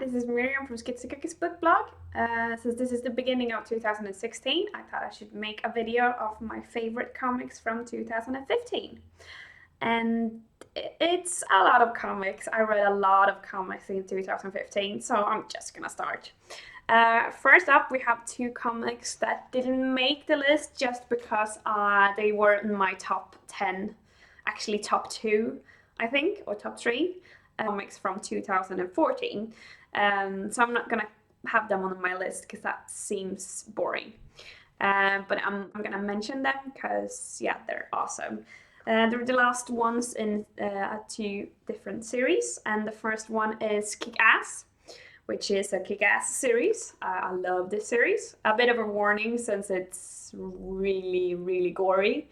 this is Miriam from Schitzo-Cookie's book blog. Since this is the beginning of 2016, I thought I should make a video of my favorite comics from 2015. And it's a lot of comics. I read a lot of comics in 2015, so I'm just gonna start. First up, we have two comics that didn't make the list just because they were in my top 10, actually top 2, I think, or top 3 comics from 2014. So I'm not gonna have them on my list because that seems boring. But I'm gonna mention them because, yeah, they're awesome. They're the last ones in 2 different series, and the first one is Kick-Ass, which is a Kick-Ass series. I love this series. A bit of a warning since it's really gory,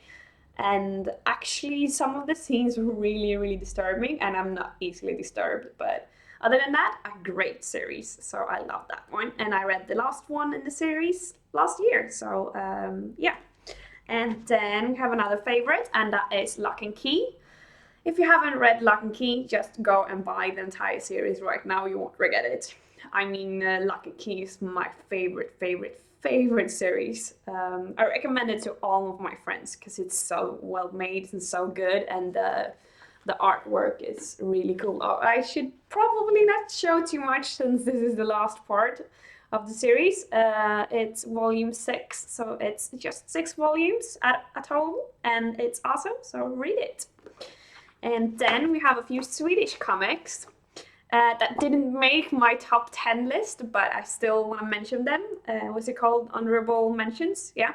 and actually some of the scenes were really disturbing, and I'm not easily disturbed, but other than that, a great series. So I love that one, and I read the last one in the series last year, so yeah. And then we have another favorite, and that is Lock and Key. If you haven't read Lock and Key, just go and buy the entire series right now. You won't regret it. I mean, Lock and Key is my favorite series. I recommend it to all of my friends because it's so well made and so good, and the artwork is really cool. Oh, I should probably not show too much since this is the last part of the series. It's volume 6, so it's just 6 volumes at all, and it's awesome, so read it. And then we have a few Swedish comics that didn't make my top 10 list, but I still want to mention them. What's it called? Honorable mentions, yeah.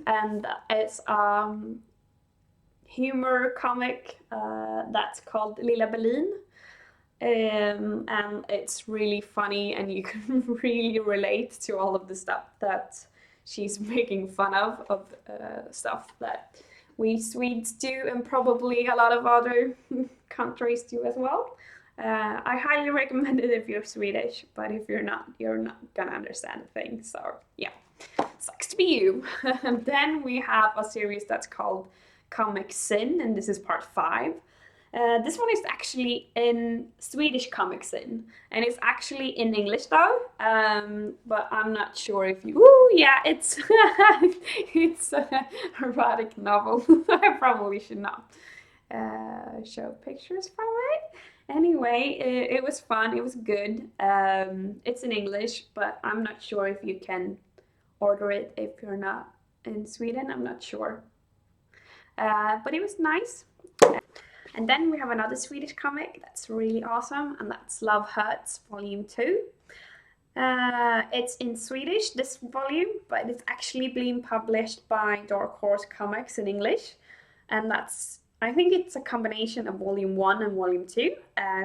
And it's humor comic that's called Lilla Berlin. And it's really funny, and you can really relate to all of the stuff that she's making fun of stuff that we Swedes do, and probably a lot of other countries do as well. I highly recommend it if you're Swedish, but if you're not gonna understand a thing. So yeah, sucks to be you. And then we have a series that's called Comic Sin, and this is part 5. This one is actually in Swedish Comic Sin, and it's actually in English though, but I'm not sure if you... Ooh, yeah, it's it's a erotic novel. I probably should not show pictures from it. Anyway, it was fun, it was good. It's in English, but I'm not sure if you can order it if you're not in Sweden, I'm not sure. But it was nice. And then we have another Swedish comic that's really awesome, and that's Love Hurts Volume 2. It's in Swedish, this volume, but it's actually being published by Dark Horse Comics in English. And that's, I think it's a combination of Volume 1 and Volume 2,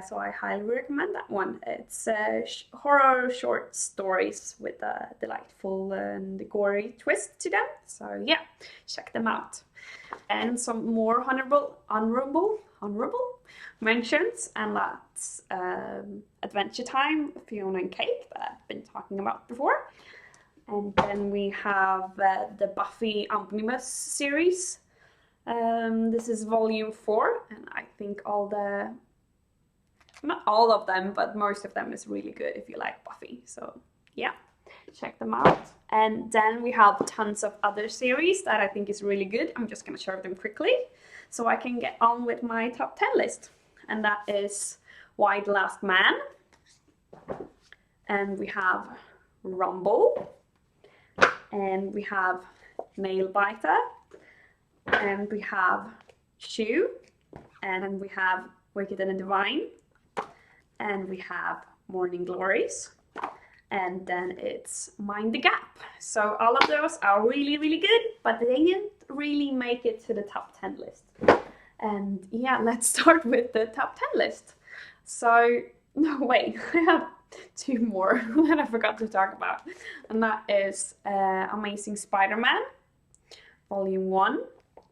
so I highly recommend that one. It's horror short stories with a delightful and gory twist to them, so yeah, check them out. And some more honorable mentions, and that's Adventure Time, Fiona and Cake, that I've been talking about before. And then we have the Buffy Omnibus series. This is volume 4, and I think not all of them, but most of them is really good if you like Buffy. So yeah, check them out. And then we have tons of other series that I think is really good. I'm just gonna show them quickly so I can get on with my top 10 list. And that is Waay the Last Man. And we have Rumble. And we have Nail Biter. And we have Shoe. And we have Wicked and Divine. And we have Morning Glories. And then it's Mind the Gap. So all of those are really good, but they didn't really make it to the top 10 list. And yeah, let's start with the top 10 list. So, no, wait, I have 2 more that I forgot to talk about. And that is Amazing Spider-Man, Volume 1.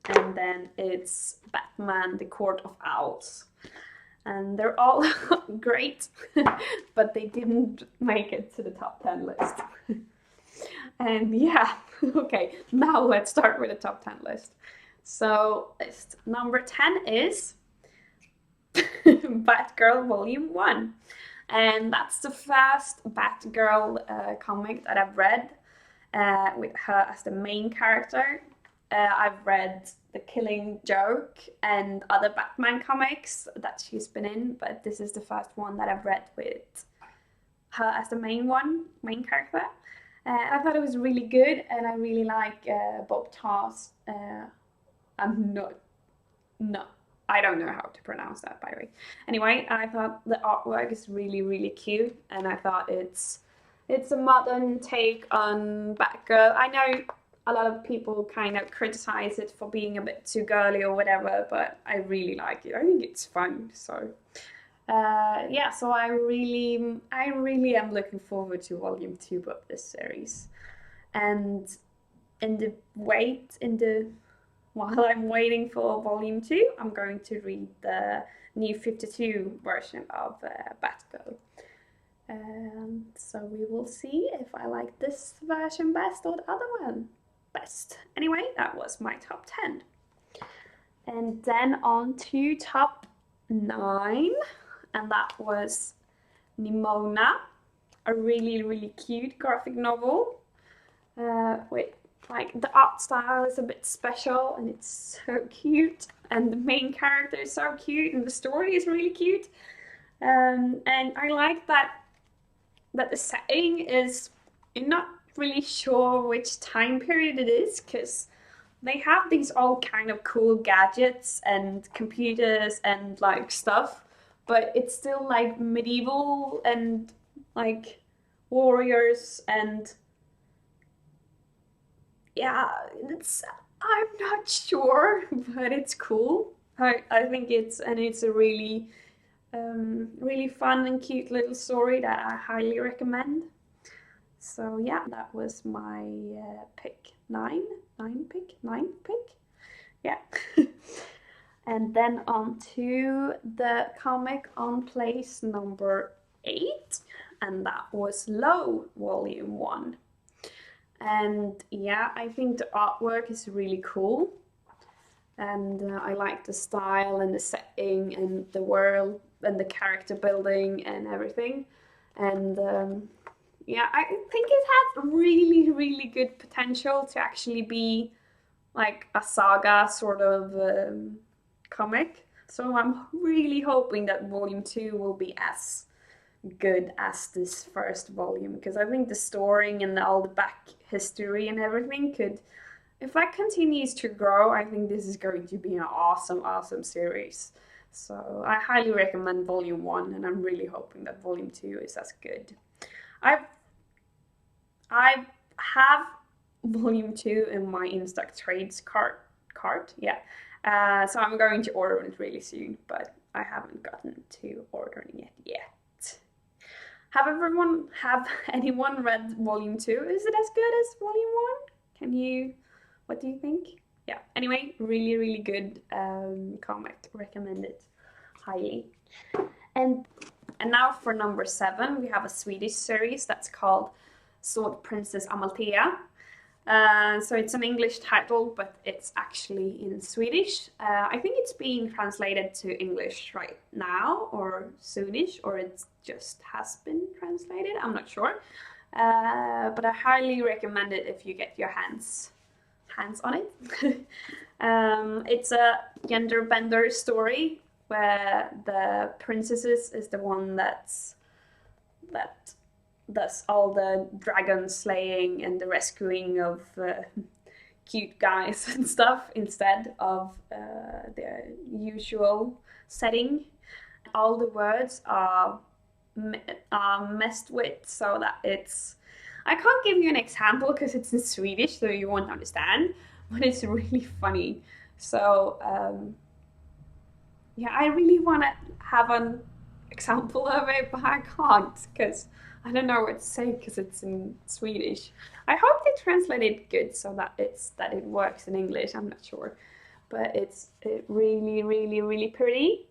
And then it's Batman, The Court of Owls. And they're all great, but they didn't make it to the top 10 list. And yeah, okay, now let's start with the top 10 list. So list number 10 is Batgirl Volume 1. And that's the first Batgirl comic that I've read with her as the main character. I've read The Killing Joke and other Batman comics that she's been in, but this is the first one that I've read with her as the main character. I thought it was really good, and I really like Bob Tarr's. I'm not, no, I don't know how to pronounce that, by the way. Anyway, I thought the artwork is really, really cute, and I thought it's a modern take on Batgirl. I know a lot of people kind of criticize it for being a bit too girly or whatever, but I really like it. I think it's fun. So yeah, so I really am looking forward to volume 2 of this series. And while I'm waiting for volume 2, I'm going to read the new 52 version of Batgirl. So we will see if I like this version best or the other one best. Anyway, that was my top 10. And then on to top 9, and that was Nimona, a really, really cute graphic novel with like the art style is a bit special and it's so cute, and the main character is so cute, and the story is really cute. And I like that the setting is, you're not really sure which time period it is, because they have these all kind of cool gadgets and computers and like stuff, but it's still like medieval and like warriors, and yeah, I'm not sure, but it's cool. I think it's a really really fun and cute little story that I highly recommend. So yeah, that was my pick 9 pick. Yeah. And then on to the comic on place number 8, and that was Low Volume 1. And yeah, I think the artwork is really cool, and I like the style and the setting and the world and the character building and everything. And yeah, I think it has really, really good potential to actually be like a saga sort of comic. So I'm really hoping that volume 2 will be as good as this first volume, because I think the story and all the back history and everything could, if that continues to grow, I think this is going to be an awesome series. So I highly recommend volume 1, and I'm really hoping that volume 2 is as good. I have volume 2 in my Instax trades cart, yeah. So I'm going to order it really soon, but I haven't gotten to ordering it yet. Have anyone read volume 2? Is it as good as volume 1? What do you think? Yeah, anyway, really, really good comic. Recommend it highly. And now for number 7, we have a Swedish series that's called Sword Princess Amalthea. So it's an English title, but it's actually in Swedish. I think it's being translated to English right now, or soonish, or it just has been translated. I'm not sure. But I highly recommend it if you get your hands on it. It's a gender bender story where the princess is the one that does all the dragon slaying and the rescuing of cute guys and stuff, instead of the usual setting. All the words are messed with so that it's, I can't give you an example because it's in Swedish, so you won't understand, but it's really funny. So yeah, I really want to have an example of it, but I can't because I don't know what to say because it's in Swedish. I hope they translate it good so that it works in English. I'm not sure, but it's really, really, really pretty.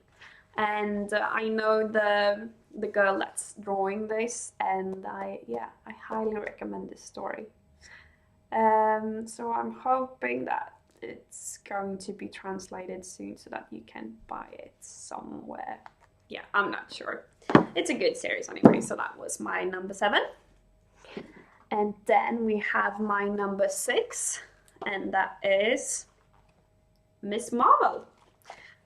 And I know the girl that's drawing this, and I highly recommend this story. So I'm hoping that it's going to be translated soon so that you can buy it somewhere. Yeah, I'm not sure. it's a good series anyway. So that was my number 7. And then we have my number 6, and that is Miss Marvel.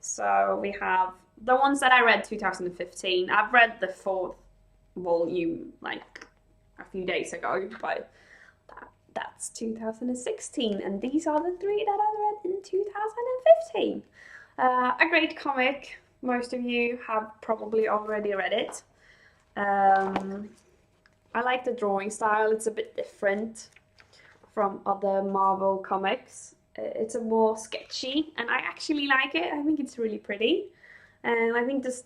So we have the ones that I read 2015. I've read the 4th volume like a few days ago, but that's 2016, and these are the 3 that I read in 2015. A great comic. Most of you have probably already read it. I like the drawing style. It's a bit different from other Marvel comics. It's a more sketchy, and I actually like it. I think it's really pretty, and I think that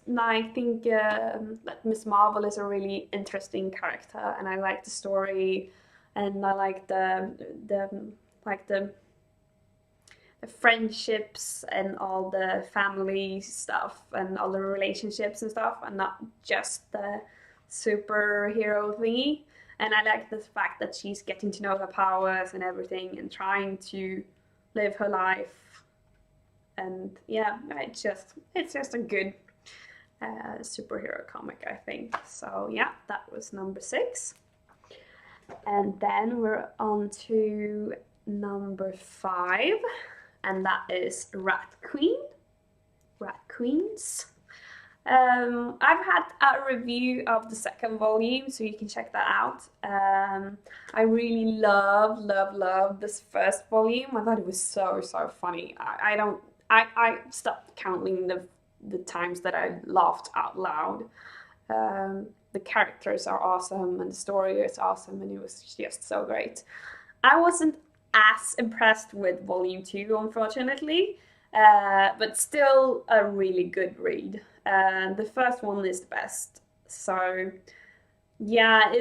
Miss Marvel is a really interesting character, and I like the story, and I like the friendships and all the family stuff and all the relationships and stuff, and not just the superhero thingy. And I like the fact that she's getting to know her powers and everything and trying to live her life. And yeah, it's just a good superhero comic, I think. So yeah, that was number 6. And then we're on to number 5, and that is Rat Queens. I've had a review of the 2nd volume, so you can check that out. I really love this 1st volume. I thought it was so funny. I stopped counting the times that I laughed out loud. The characters are awesome, and the story is awesome, and it was just so great. I wasn't as impressed with volume 2, unfortunately, but still a really good read. The first one is the best. So yeah,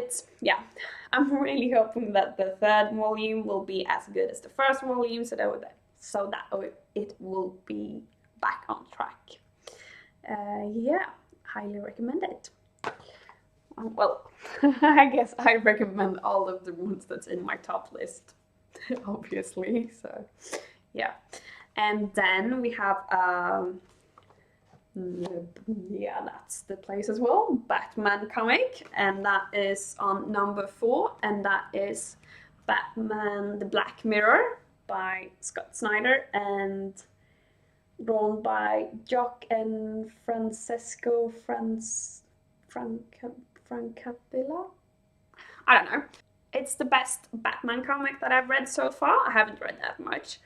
I'm really hoping that the 3rd volume will be as good as the 1st volume, so that it will be back on track. Yeah, highly recommend it. Well, I guess I recommend all of the ones that's in my top list, obviously. So yeah, and then we have that's the place as well, Batman comic, and that is on number 4, and that is Batman the Black Mirror by Scott Snyder and drawn by Jock and Francesco Francavilla. I don't know. It's the best Batman comic that I've read so far. I haven't read that much.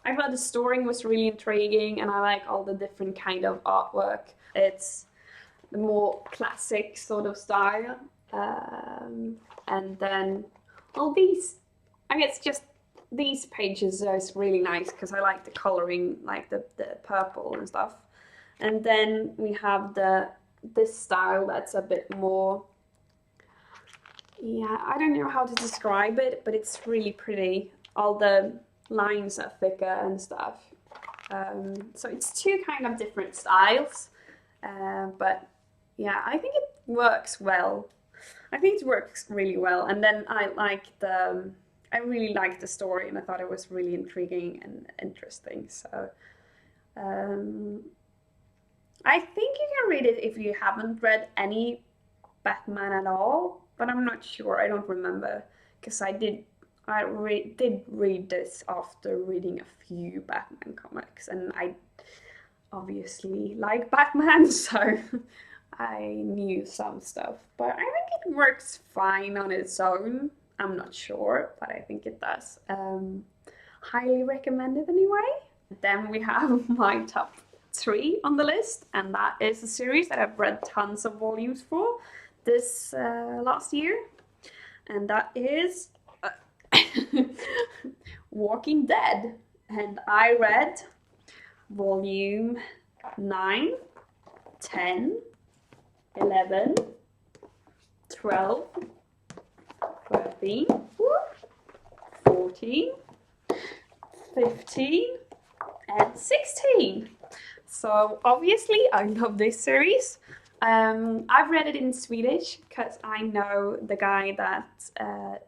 I thought the story was really intriguing, and I like all the different kind of artwork. It's the more classic sort of style. And then all these, I guess just these pages is really nice because I like the coloring, like the purple and stuff. And then we have this style that's a bit more, I don't know how to describe it, but it's really pretty. All the lines are thicker and stuff. So it's 2 kind of different styles, but yeah, I think it works well. I think it works really well. And then I really liked the story, and I thought it was really intriguing and interesting. So I think you can read it if you haven't read any Batman at all, but I'm not sure. I don't remember, because I did read this after reading a few Batman comics, and I obviously like Batman, so I knew some stuff. But I think it works fine on its own. I'm not sure, but I think it does. Highly recommended anyway. Then we have my top 3 on the list, and that is a series that I've read tons of volumes for this last year, and that is Walking Dead. And I read volume 9, 10, 11, 12, 13, 14, 15, and 16. So obviously I love this series. I've read it in Swedish because I know the guy that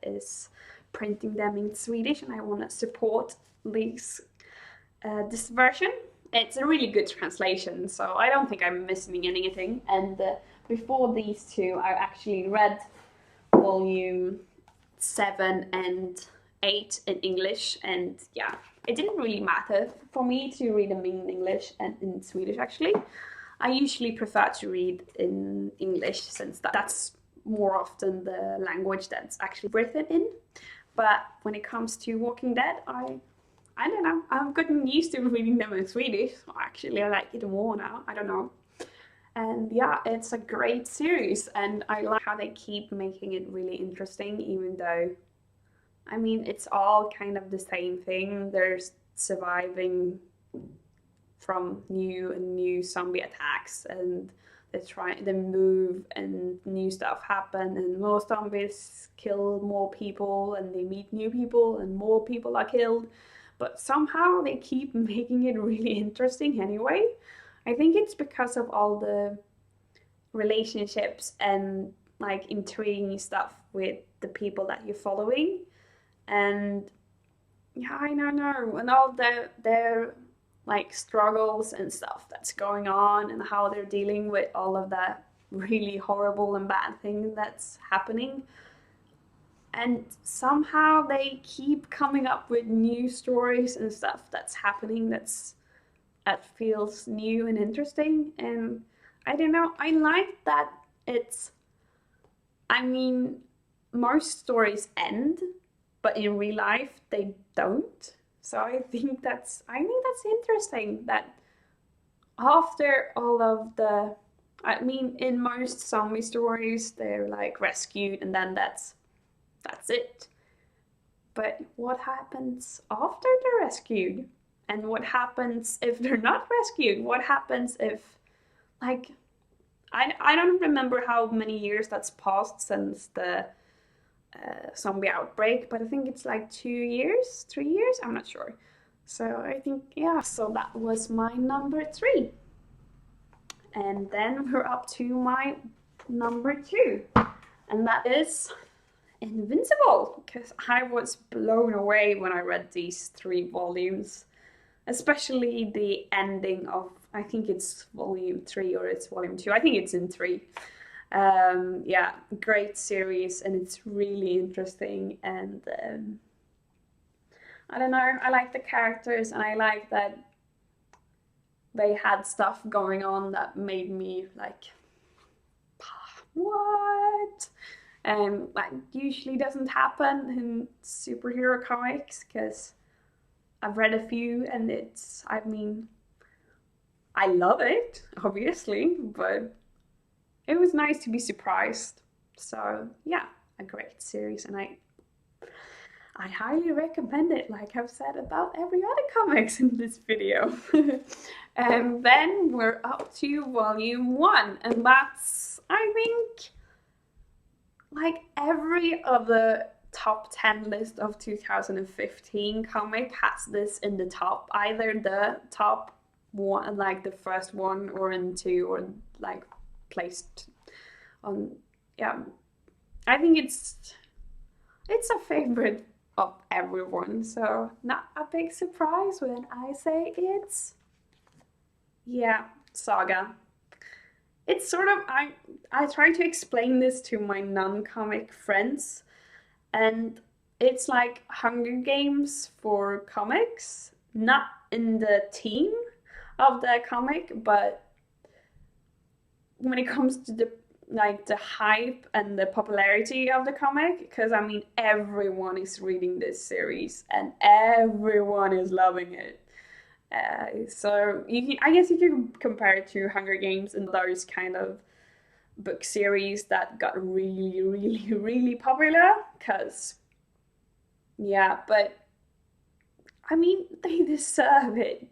is printing them in Swedish, and I want to support this version. it's a really good translation, so I don't think I'm missing anything. And before these two, I actually read volume 7 and 8 in English, and yeah, it didn't really matter for me to read them in English and in Swedish actually. I usually prefer to read in English since that's more often the language that's actually written in. But when it comes to Walking Dead, I don't know, I've gotten used to reading them in Swedish. Actually, I like it more now. I don't know. And yeah, it's a great series, and I like how they keep making it really interesting, even though, I mean, it's all kind of the same thing. There's surviving from new zombie attacks, and they move, and new stuff happen, and more zombies kill more people, and they meet new people, and more people are killed. But somehow they keep making it really interesting anyway. I think it's because of all the relationships and like intriguing stuff with the people that you're following. And yeah, I don't know, and all their like struggles and stuff that's going on, and how they're dealing with all of that really horrible and bad thing that's happening. And somehow they keep coming up with new stories and stuff that's happening that feels new and interesting. And I don't know, I like that it's, I mean, most stories end, but in real life they don't. So I think that's interesting that after all of the, I mean, in most zombie stories they're like rescued and then that's it. But what happens after they're rescued? And what happens if they're not rescued? What happens if, like, I don't remember how many years that's passed since the zombie outbreak, but I think it's like 2 years, 3 years, I'm not sure. So I think, yeah, so that was my number 3. And then we're up to my number 2, and that is Invincible, because I was blown away when I read these 3 volumes, especially the ending of, I think it's volume 3 or it's volume 2, I think it's in 3. Yeah, great series, and it's really interesting, and I don't know, I like the characters, and I like that they had stuff going on that made me like, what? And that usually doesn't happen in superhero comics, because I've read a few and it's, I mean, I love it, obviously, but it was nice to be surprised. So yeah, a great series, and I highly recommend it, like I've said about every other comics in this video. And then we're up to volume 1, and that's, I think, like every other top 10 list of 2015 comic has this in the top, either the top one, like the first one, or in 2, or like placed on, yeah. I think it's a favorite of everyone, so not a big surprise when I say it's, yeah, Saga. It's sort of, I try to explain this to my non-comic friends, and it's like Hunger Games for comics, not in the theme of the comic, but when it comes to the hype and the popularity of the comic, because I mean everyone is reading this series and everyone is loving it. So I guess you can compare it to Hunger Games and those kind of book series that got really, really, really popular. Because, yeah, but I mean, they deserve it.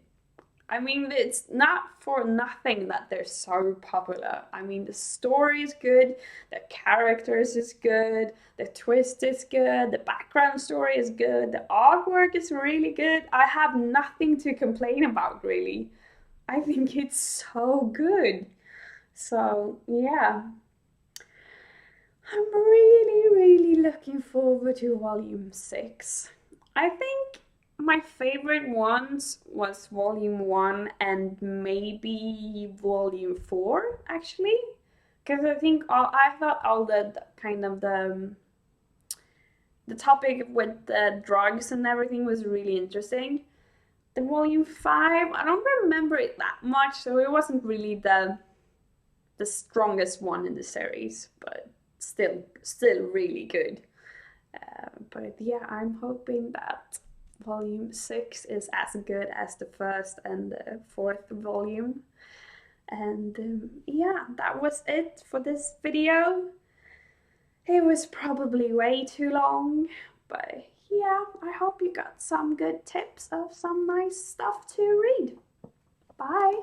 I mean, it's not for nothing that they're so popular. I mean, the story is good, the characters is good, the twist is good, the background story is good, the artwork is really good. I have nothing to complain about, really. I think it's so good. So, yeah. I'm really, really looking forward to volume 6. I think My favorite ones was volume 1 and maybe volume 4 actually, because I thought all the kind of the topic with the drugs and everything was really interesting. The volume 5, I don't remember it that much, so it wasn't really the strongest one in the series, but still really good. But yeah, I'm hoping that volume 6 is as good as the first and the fourth volume. And yeah, that was it for this video. It was probably way too long, but yeah, I hope you got some good tips of some nice stuff to read. Bye!